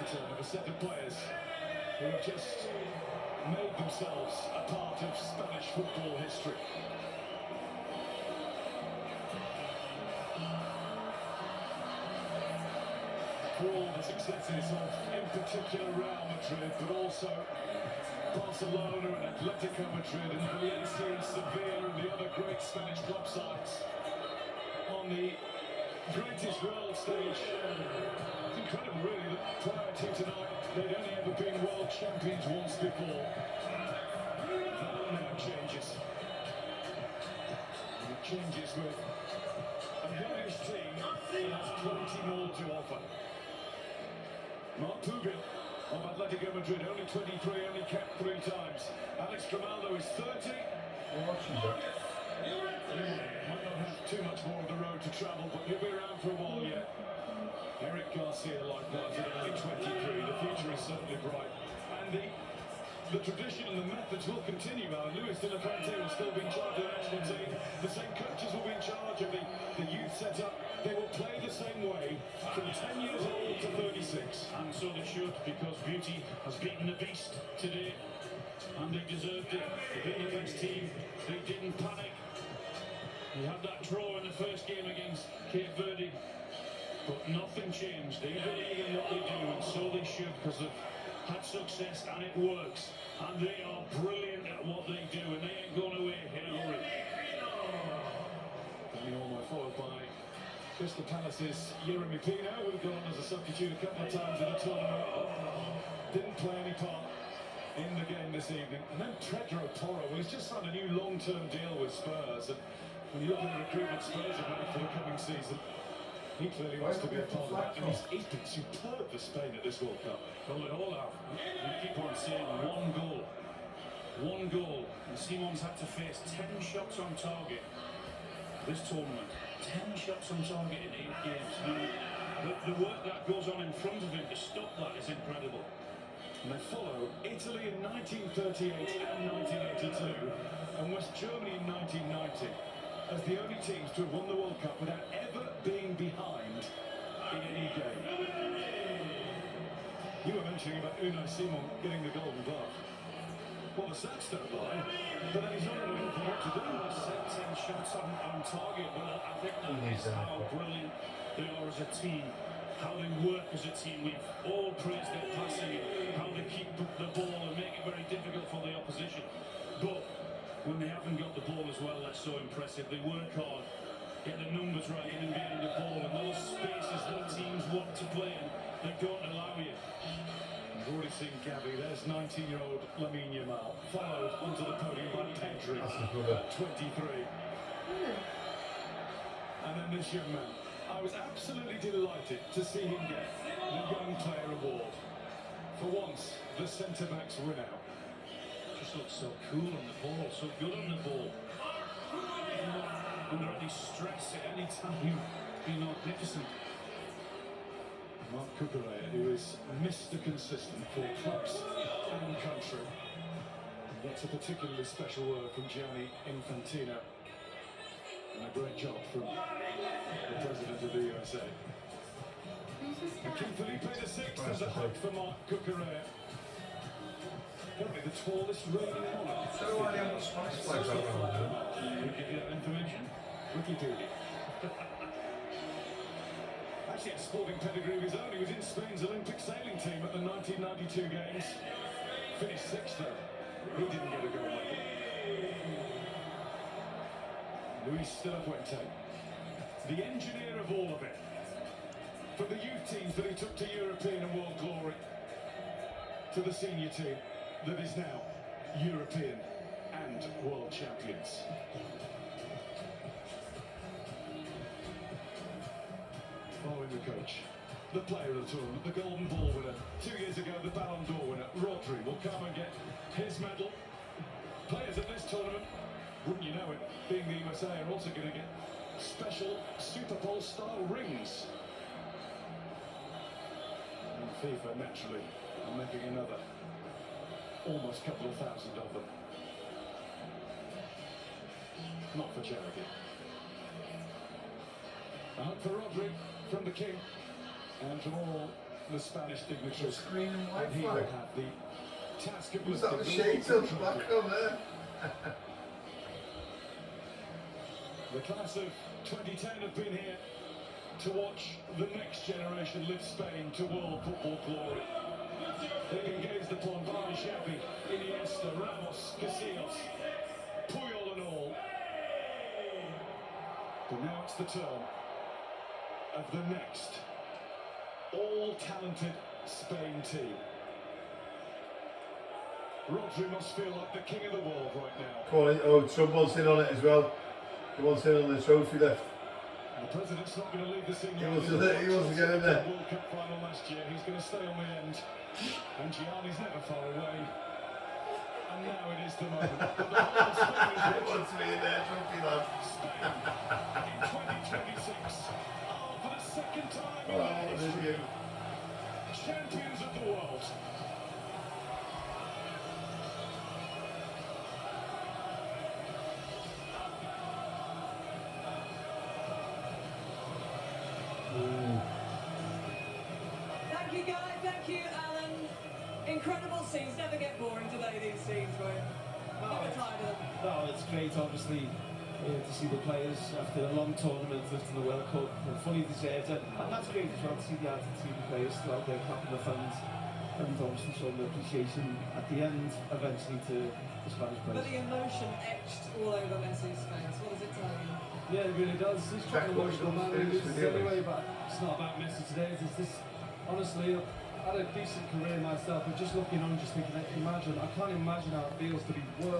return of a set of players who have just made themselves a part of Spanish football history. For all the successes of, in particular, Real Madrid, but also Barcelona and Atletico Madrid and Valencia and Sevilla and the other great Spanish club sides on the greatest world stage. It's incredible, really, that prior to tonight, they'd only ever been world champions once before. That now changes. And it changes with a youngish team that has plenty more to offer. Mark Pubil of Atletico Madrid, only 23, only capped 3 times. Alex Grimaldo is 30. Might not have too much more of the road to travel, but he'll be around for a while yet. Eric Garcia, likewise, at only 23. The future is certainly bright. And the tradition and the methods will continue. Luis de la Fuente will still be in charge of the national team. The same coaches will be in charge of the youth setup. They will play the same way from 10 years old to 36. And so they should, because Beauty has beaten the beast today. And they deserved it. They beat the best team. They didn't panic. They had that draw in the first game against Cape Verde. But nothing changed. They believe in what they do, and so they should, because they've had success and it works. And they are brilliant at what they do, and they ain't going away in a hurry. Danny Olmo followed by Crystal Palace's Yeremy Pino, who got on as a substitute a couple of times in the tournament, but didn't play any part in the game this evening. And then Pedro Porro, who's just signed a new long-term deal with Spurs. And when you look at the recruitment Spurs have made for the coming season, he clearly wants to be a part of that. And he's been superb for Spain at this World Cup. Well, they all have. We keep on saying one goal. One goal. And Simon's had to face 10 shots on target this tournament. 10 shots on target in 8 games. The work that goes on in front of him to stop that is incredible. And they follow Italy in 1938 and 1982 and West Germany in 1990 as the only teams to have won the World Cup without ever being behind in any game. You were mentioning about Unai Simon getting the Golden Glove. Well, the stats don't lie, but then he's not really anything to do. 10 shots on target, but I think that's how brilliant they are as a team, how they work as a team. We've all praised their passing, how they keep the ball and make it very difficult for the opposition. But when they haven't got the ball as well, that's so impressive. They work hard, get the numbers right in and behind the ball, and those spaces that teams want to play in, they don't allow you. You've already seen Gavi. There's 19-year-old Lamine Yamal, followed onto the podium by Pedri at 23. And then this young man. I was absolutely delighted to see him get the Young Player Award. For once, the centre-backs win out. Just looks so cool on the ball, so good on the ball. Under any stress at any time, be magnificent. Mark Cucurella, who is Mr. Consistent for clubs and country. And gets a particularly special word from Gianni Infantino. And a great job from the President of the USA. And King Felipe VI has a hug for Mark Cucurella. Probably the tallest reigning monarch. So why they haven't got Spanish flags out around there? We give you that information. Wikipedia. Actually, a sporting pedigree of his own. He was in Spain's Olympic sailing team at the 1992 Games. Finished 6th though. He didn't get a gold medal. Luis de la Fuente, the engineer of all of it. From the youth teams that he took to European and world glory, to the senior team that is now European and world champions. Following the coach, the player of the tournament, the Golden Ball winner, 2 years ago the Ballon d'Or winner, Rodri, will come and get his medal. Players at this tournament, wouldn't you know it, being the USA, are also going to get special Super Bowl style rings. And FIFA, naturally, are making another almost couple of thousand of them. Not for charity. A hug for Rodri from the King and from all the Spanish dignitaries. Screen and white And he will flag. have the task of Was that the lifting shades World on the Cup back trophy. on there? The class of 2010 have been here to watch the next generation lift Spain to world football glory. They've been gazed upon by Xavi, Iniesta, Ramos, Casillas, Puyol and all. But now it's the turn of the next all-talented Spain team. Rodri must feel like the king of the world right now. Come on, oh, Trump wants in on it as well. He wants in on the trophy lift. The president's not going to leave the scene. He wants to get in there. World Cup final last year. He's going to stay on the end. And Gianni's never far away. And now it is the moment. But the whole of Spain is He watching. wants to be in there, trophy lad. Spain in 2026 are for the second time in Oh, their there's history you. champions of the world. Thank you, Guy. Thank you, Alan. Incredible scenes. Never get boring today, these scenes, right? Never tired of them. No, it's great, obviously, to see the players after a long tournament lifting the World Cup, and fully deserved it. And that's great as well to see the Argentine players still out there clapping their fans, and obviously showing their appreciation at the end, eventually, to the Spanish But players. the emotion etched all over Messi's face. What does it tell you? Yeah, it really does. He's quite an emotional man when he loses anyway, but it's not about Messi today. It's this, honestly, I had a decent career myself, but just looking on, just thinking, imagine, I can't imagine how it feels to be world